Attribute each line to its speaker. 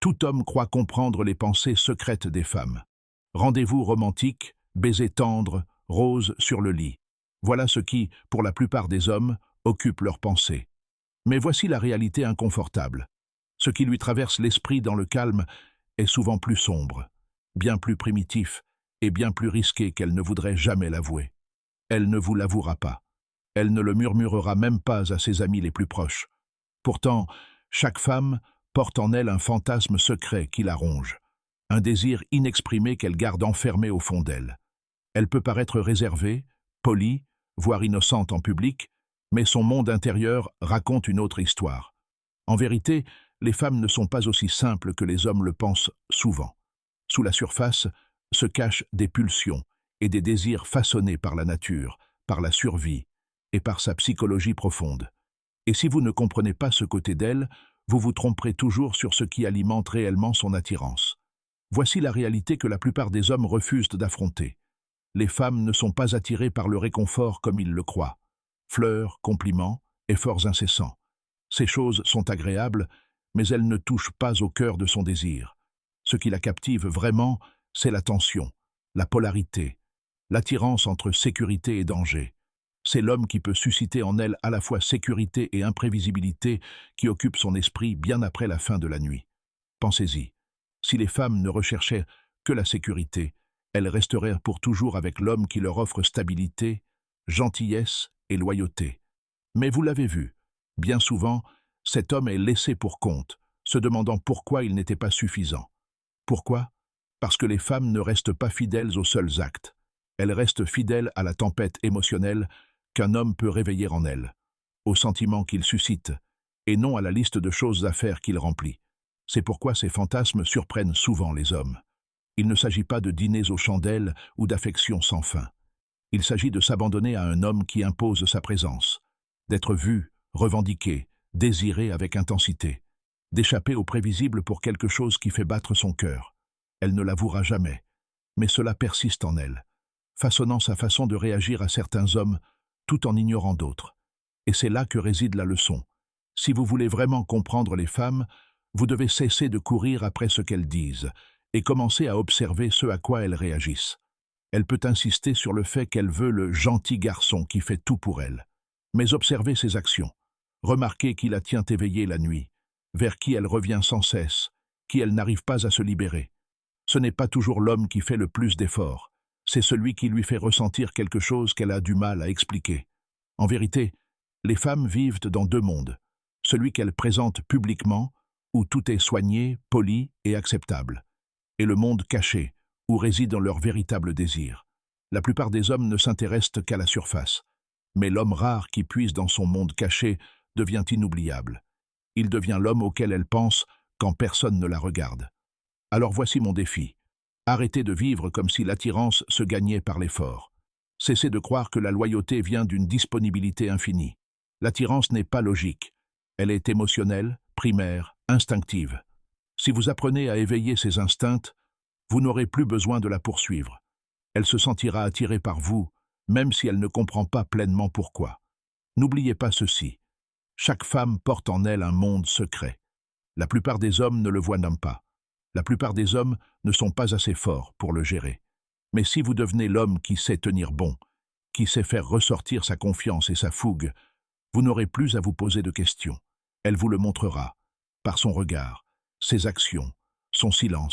Speaker 1: Tout homme croit comprendre les pensées secrètes des femmes. Rendez-vous romantique, baiser tendre, rose sur le lit. Voilà ce qui, pour la plupart des hommes, occupe leurs pensées. Mais voici la réalité inconfortable. Ce qui lui traverse l'esprit dans le calme est souvent plus sombre, bien plus primitif et bien plus risqué qu'elle ne voudrait jamais l'avouer. Elle ne vous l'avouera pas. Elle ne le murmurera même pas à ses amis les plus proches. Pourtant, chaque femme porte en elle un fantasme secret qui la ronge, un désir inexprimé qu'elle garde enfermé au fond d'elle. Elle peut paraître réservée, polie, voire innocente en public, mais son monde intérieur raconte une autre histoire. En vérité, les femmes ne sont pas aussi simples que les hommes le pensent souvent. Sous la surface se cachent des pulsions et des désirs façonnés par la nature, par la survie et par sa psychologie profonde. Et si vous ne comprenez pas ce côté d'elle, vous vous tromperez toujours sur ce qui alimente réellement son attirance. Voici la réalité que la plupart des hommes refusent d'affronter. Les femmes ne sont pas attirées par le réconfort comme ils le croient. Fleurs, compliments, efforts incessants. Ces choses sont agréables, mais elles ne touchent pas au cœur de son désir. Ce qui la captive vraiment, c'est la tension, la polarité, l'attirance entre sécurité et danger. C'est l'homme qui peut susciter en elle à la fois sécurité et imprévisibilité qui occupe son esprit bien après la fin de la nuit. Pensez-y, si les femmes ne recherchaient que la sécurité, elles resteraient pour toujours avec l'homme qui leur offre stabilité, gentillesse et loyauté. Mais vous l'avez vu, bien souvent, cet homme est laissé pour compte, se demandant pourquoi il n'était pas suffisant. Pourquoi? Parce que les femmes ne restent pas fidèles aux seuls actes. Elles restent fidèles à la tempête émotionnelle qu'un homme peut réveiller en elles, aux sentiments qu'il suscite, et non à la liste de choses à faire qu'il remplit. C'est pourquoi ces fantasmes surprennent souvent les hommes. Il ne s'agit pas de dîners aux chandelles ou d'affections sans fin. Il s'agit de s'abandonner à un homme qui impose sa présence, d'être vu, revendiqué, désiré avec intensité, d'échapper au prévisible pour quelque chose qui fait battre son cœur. Elle ne l'avouera jamais, mais cela persiste en elle, façonnant sa façon de réagir à certains hommes tout en ignorant d'autres. Et c'est là que réside la leçon. Si vous voulez vraiment comprendre les femmes, vous devez cesser de courir après ce qu'elles disent et commencer à observer ce à quoi elles réagissent. Elle peut insister sur le fait qu'elle veut le gentil garçon qui fait tout pour elle. Mais observez ses actions. Remarquez qui la tient éveillée la nuit, vers qui elle revient sans cesse, qui elle n'arrive pas à se libérer. Ce n'est pas toujours l'homme qui fait le plus d'efforts. C'est celui qui lui fait ressentir quelque chose qu'elle a du mal à expliquer. En vérité, les femmes vivent dans deux mondes. Celui qu'elles présentent publiquement, où tout est soigné, poli et acceptable, et le monde caché, où résident leurs véritables désirs. La plupart des hommes ne s'intéressent qu'à la surface, mais l'homme rare qui puise dans son monde caché devient inoubliable. Il devient l'homme auquel elle pense quand personne ne la regarde. Alors voici mon défi. Arrêtez de vivre comme si l'attirance se gagnait par l'effort. Cessez de croire que la loyauté vient d'une disponibilité infinie. L'attirance n'est pas logique. Elle est émotionnelle, primaire, instinctive. Si vous apprenez à éveiller ces instincts, vous n'aurez plus besoin de la poursuivre. Elle se sentira attirée par vous, même si elle ne comprend pas pleinement pourquoi. N'oubliez pas ceci. Chaque femme porte en elle un monde secret. La plupart des hommes ne le voient même pas. La plupart des hommes ne sont pas assez forts pour le gérer. Mais si vous devenez l'homme qui sait tenir bon, qui sait faire ressortir sa confiance et sa fougue, vous n'aurez plus à vous poser de questions. Elle vous le montrera, par son regard, ses actions, son silence.